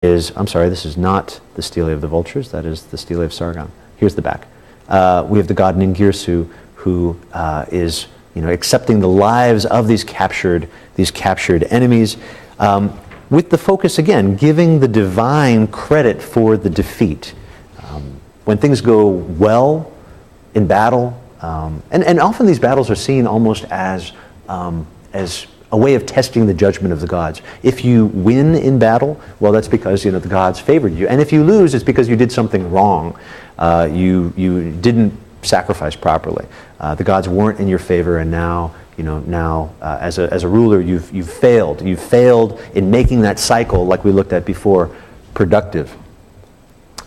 is, I'm sorry, this is not the stele of the vultures, that is the stele of Sargon. Here's the back. We have the god Ningirsu, who is accepting the lives of these captured enemies, with the focus, again, giving the divine credit for the defeat. When things go well in battle, and often these battles are seen almost as a way of testing the judgment of the gods. If you win in battle, well, that's because the gods favored you, and if you lose, it's because you did something wrong. You didn't sacrifice properly. The gods weren't in your favor, and now as a ruler, you've failed. You've failed in making that cycle, like we looked at before, productive.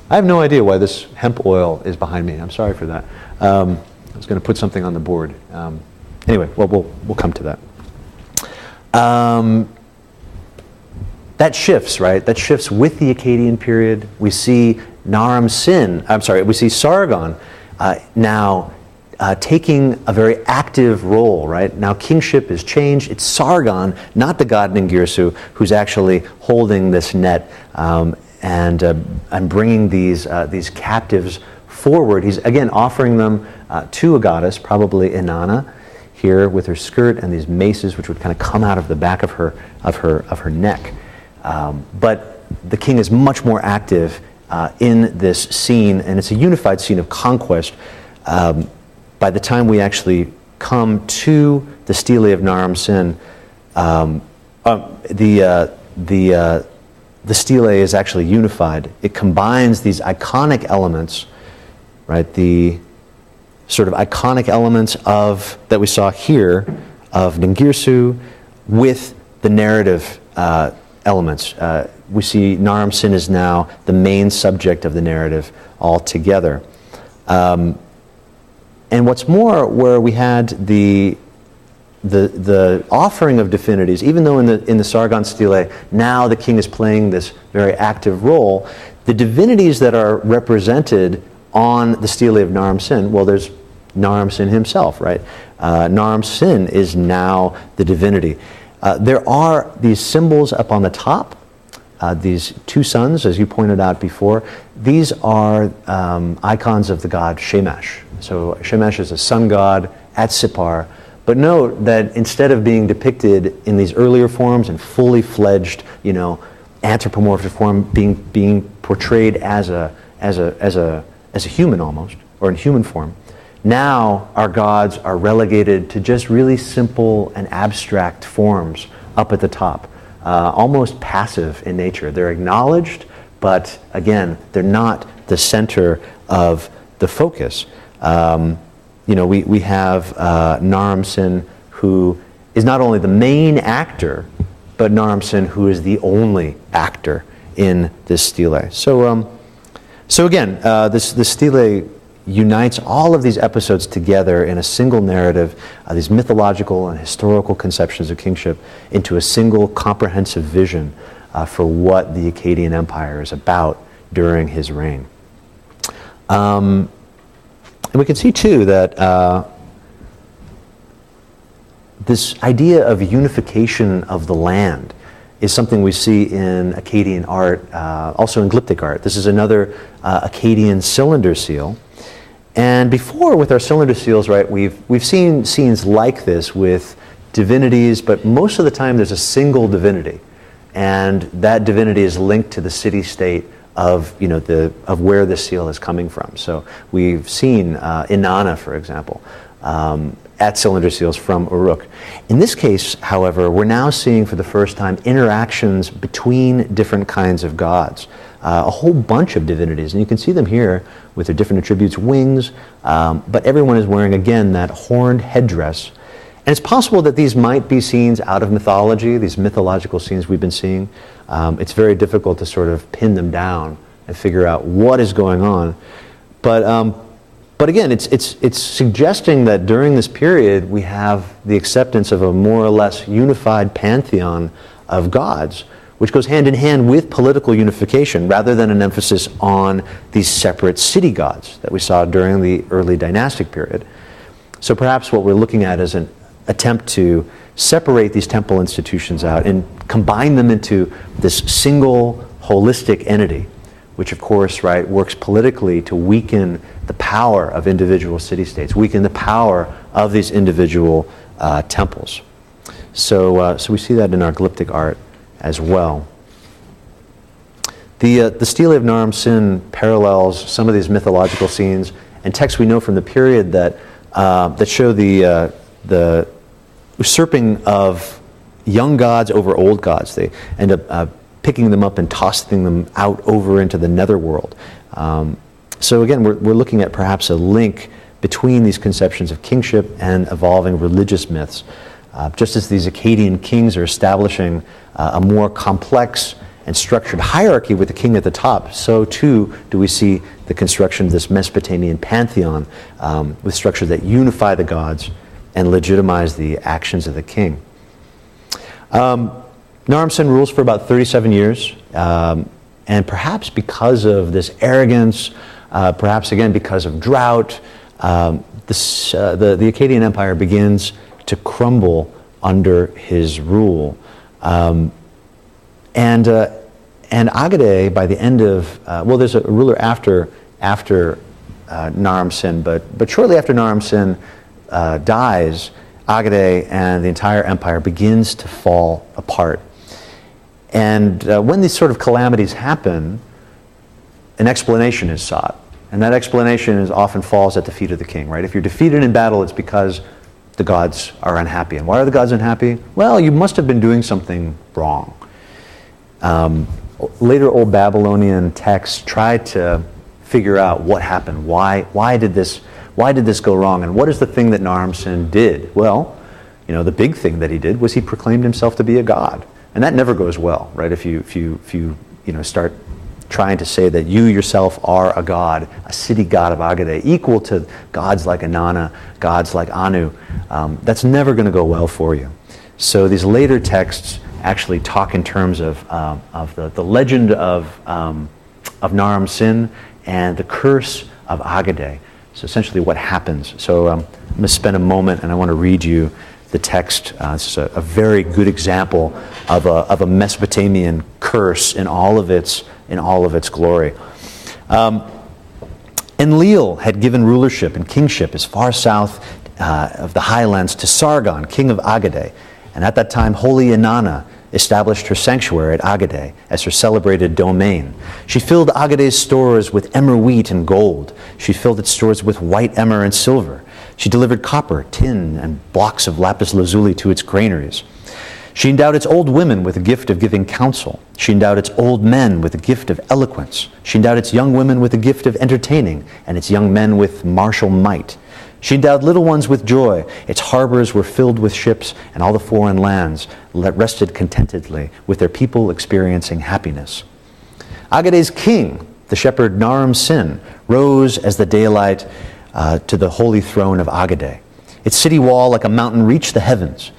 I have no idea why this hemp oil is behind me. I'm sorry for that. I was going to put something on the board. Anyway, well, we'll come to that. That shifts, right? That shifts with the Akkadian period. We see we see Sargon now taking a very active role, right? Now kingship is changed. It's Sargon, not the god Ningirsu, who's actually holding this net and bringing these captives forward. He's again offering them to a goddess, probably Inanna, here with her skirt and these maces, which would kind of come out of the back of her neck. But the king is much more active in this scene, and it's a unified scene of conquest. By the time we actually come to the stele of Naram Sin, the stele is actually unified. It combines these iconic elements, right? The sort of iconic elements that we saw here of Ningirsu with the narrative elements. We see Naram Sin is now the main subject of the narrative altogether. And what's more, where we had the offering of divinities, even though in the Sargon stele, now the king is playing this very active role, the divinities that are represented on the stele of Naram Sin, well, there's Naram Sin himself, right? Naram Sin is now the divinity. There are these symbols up on the top, these two suns, as you pointed out before. These are icons of the god Shamash. So Shamash is a sun god at Sippar. But note that instead of being depicted in these earlier forms and fully fledged, anthropomorphic form, being portrayed as a human almost, or in human form, now our gods are relegated to just really simple and abstract forms up at the top, almost passive in nature. They're acknowledged, but again, they're not the center of the focus. We have Naram Sin, who is not only the main actor, but Naram Sin, who is the only actor in this stele. So again, this stele unites all of these episodes together in a single narrative, these mythological and historical conceptions of kingship, into a single comprehensive vision for what the Akkadian Empire is about during his reign. And we can see too that this idea of unification of the land is something we see in Akkadian art, also in glyptic art. This is another Akkadian cylinder seal. And before, with our cylinder seals, right, we've seen scenes like this with divinities, but most of the time there's a single divinity, and that divinity is linked to the city-state of where the seal is coming from. So we've seen Inanna, for example, at cylinder seals from Uruk. In this case, however, we're now seeing for the first time interactions between different kinds of gods. A whole bunch of divinities, and you can see them here with their different attributes, wings, but everyone is wearing, again, that horned headdress. And it's possible that these might be scenes out of mythology, these mythological scenes we've been seeing. It's very difficult to sort of pin them down and figure out what is going on. But again, it's suggesting that during this period we have the acceptance of a more or less unified pantheon of gods, which goes hand in hand with political unification rather than an emphasis on these separate city gods that we saw during the early dynastic period. So perhaps what we're looking at is an attempt to separate these temple institutions out and combine them into this single holistic entity, which of course, right, works politically to weaken the power of individual city-states, weaken the power of these individual temples. So we see that in our glyptic art as well. The Stele of Naram Sin parallels some of these mythological scenes and texts we know from the period that show the usurping of young gods over old gods. They end up picking them up and tossing them out over into the netherworld. So again, we're looking at perhaps a link between these conceptions of kingship and evolving religious myths. Just as these Akkadian kings are establishing a more complex and structured hierarchy with the king at the top, so too do we see the construction of this Mesopotamian pantheon with structures that unify the gods and legitimize the actions of the king. Naram Sin rules for about 37 years, and perhaps because of this arrogance, perhaps again because of drought, the Akkadian Empire begins to crumble under his rule. And Agade, by the end of, there's a ruler after Naram Sin, but shortly after Naram Sin dies, Agade and the entire empire begins to fall apart. And when these sort of calamities happen, an explanation is sought. And that explanation often falls at the feet of the king, right? If you're defeated in battle, it's because the gods are unhappy. And why are the gods unhappy? Well, you must have been doing something wrong. Later Old Babylonian texts tried to figure out what happened. Why did this go wrong? And what is the thing that Naram Sin did? Well, the big thing that he did was he proclaimed himself to be a god. And that never goes well, right? If you start trying to say that you yourself are a god, a city god of Agade, equal to gods like Inanna, gods like Anu, that's never going to go well for you. So these later texts actually talk in terms of the legend of Naram Sin and the curse of Agade. So essentially what happens. So I'm going to spend a moment and I want to read you the text. This is a very good example of a Mesopotamian curse in all of its glory. Enlil had given rulership and kingship as far south of the highlands to Sargon, king of Agade. And at that time, holy Inanna established her sanctuary at Agade as her celebrated domain. She filled Agade's stores with emmer wheat and gold. She filled its stores with white emmer and silver. She delivered copper, tin, and blocks of lapis lazuli to its granaries. She endowed its old women with the gift of giving counsel. She endowed its old men with the gift of eloquence. She endowed its young women with the gift of entertaining, and its young men with martial might. She endowed little ones with joy. Its harbors were filled with ships, and all the foreign lands rested contentedly, with their people experiencing happiness. Agade's king, the shepherd Naram Sin, rose as the daylight to the holy throne of Agade. Its city wall, like a mountain, reached the heavens.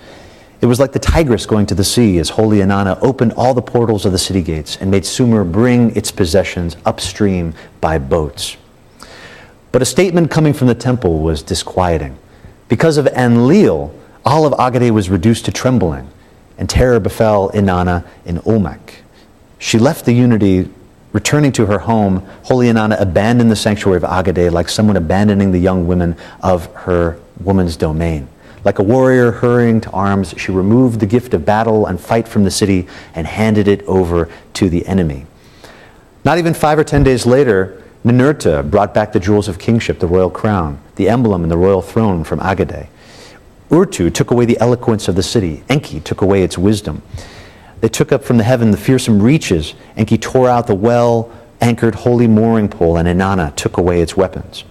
It was like the Tigris going to the sea as holy Inanna opened all the portals of the city gates and made Sumer bring its possessions upstream by boats. But a statement coming from the temple was disquieting. Because of Enlil, all of Agade was reduced to trembling, and terror befell Inanna in Olmec. She left the unity. Returning to her home, holy Inanna abandoned the sanctuary of Agade like someone abandoning the young women of her woman's domain. Like a warrior hurrying to arms, she removed the gift of battle and fight from the city and handed it over to the enemy. Not even 5 or 10 days later, Ninurta brought back the jewels of kingship, the royal crown, the emblem and the royal throne from Agade. Urtu took away the eloquence of the city. Enki took away its wisdom. They took up from the heaven the fearsome reaches. Enki tore out the well-anchored holy mooring pole, and Inanna took away its weapons.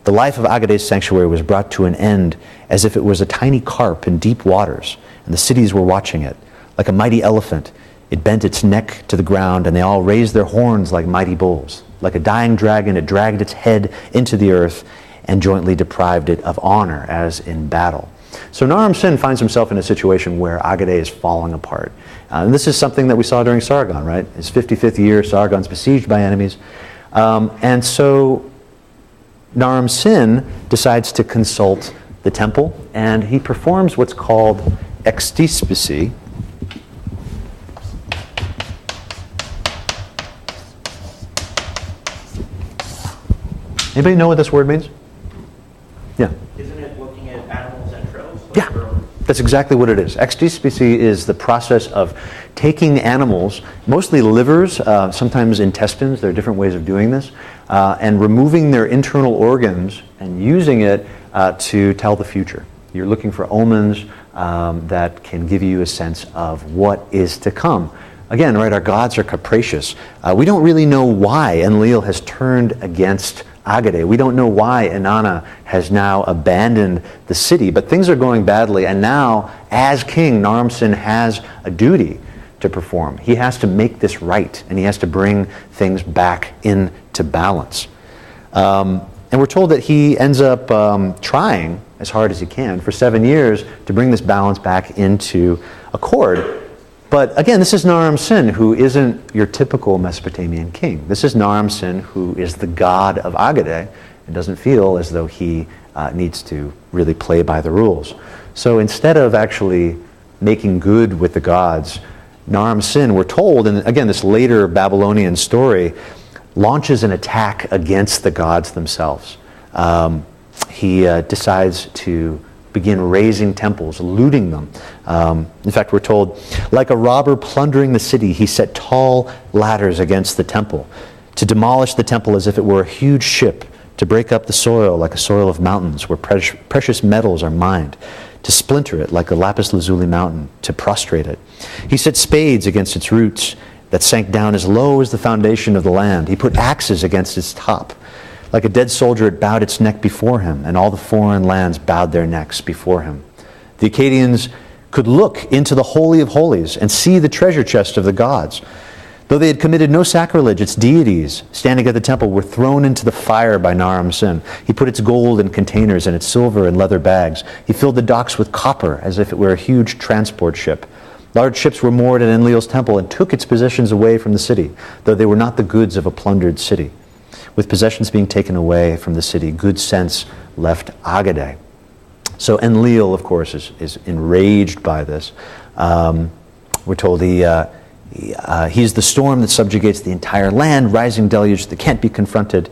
The life of Agade's sanctuary was brought to an end as if it was a tiny carp in deep waters, and the cities were watching it. Like a mighty elephant, it bent its neck to the ground, and they all raised their horns like mighty bulls. Like a dying dragon, it dragged its head into the earth and jointly deprived it of honor as in battle. So Naram Sin finds himself in a situation where Agade is falling apart. And this is something that we saw during Sargon, right? His 55th year, Sargon's besieged by enemies. And so Naram Sin decides to consult the temple, and he performs what's called extispicy. Anybody know what this word means? Yeah. Isn't it looking at animals' entrails? Yeah, that's exactly what it is. Extispecie is the process of taking animals, mostly livers, sometimes intestines, there are different ways of doing this, and removing their internal organs and using it to tell the future. You're looking for omens that can give you a sense of what is to come. Again, right, our gods are capricious. We don't really know why Enlil has turned against Agade. We don't know why Inanna has now abandoned the city, but things are going badly, and now, as king, Naram-Sin has a duty to perform. He has to make this right, and he has to bring things back into balance. And we're told that he ends up trying as hard as he can for 7 years to bring this balance back into accord. But again, this is Naram-Sin, who isn't your typical Mesopotamian king. This is Naram-Sin, who is the god of Agade, and doesn't feel as though he needs to really play by the rules. So instead of actually making good with the gods, Naram-Sin, we're told, and again, this later Babylonian story, launches an attack against the gods themselves. He decides to begin razing temples, looting them. In fact, we're told, like a robber plundering the city, he set tall ladders against the temple to demolish the temple as if it were a huge ship, to break up the soil like a soil of mountains where precious metals are mined, to splinter it like a lapis lazuli mountain, to prostrate it. He set spades against its roots that sank down as low as the foundation of the land. He put axes against its top. Like a dead soldier, it bowed its neck before him, and all the foreign lands bowed their necks before him. The Akkadians could look into the Holy of Holies and see the treasure chest of the gods. Though they had committed no sacrilege, its deities standing at the temple were thrown into the fire by Naram-Sin. He put its gold in containers and its silver in leather bags. He filled the docks with copper as if it were a huge transport ship. Large ships were moored at Enlil's temple and took its possessions away from the city, though they were not the goods of a plundered city. With possessions being taken away from the city, good sense left Agade. So Enlil, of course, is enraged by this. We're told he's the storm that subjugates the entire land, rising deluge that can't be confronted.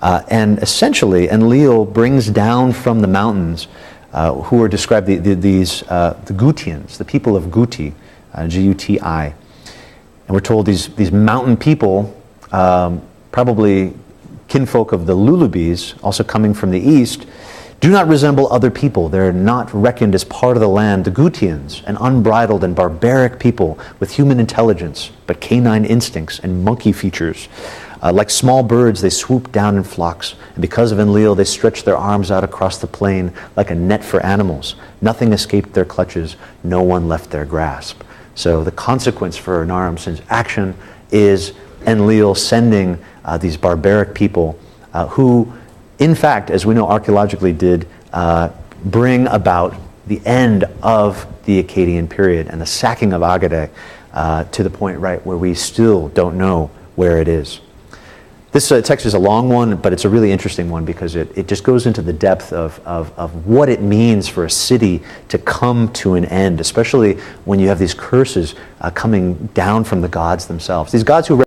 And essentially, Enlil brings down from the mountains, who are described, the Gutians, the people of Guti, G-U-T-I. And we're told these mountain people, probably kinfolk of the Lulubis, also coming from the east, do not resemble other people. They're not reckoned as part of the land. The Gutians, an unbridled and barbaric people with human intelligence, but canine instincts and monkey features. Like small birds, they swoop down in flocks, and because of Enlil, they stretch their arms out across the plain like a net for animals. Nothing escaped their clutches. No one left their grasp. So the consequence for Naram-Sin's action is Enlil sending these barbaric people who, in fact, as we know archaeologically, did bring about the end of the Akkadian period and the sacking of Agade to the point, right, where we still don't know where it is. This text is a long one, but it's a really interesting one because it just goes into the depth of what it means for a city to come to an end, especially when you have these curses coming down from the gods themselves. These gods who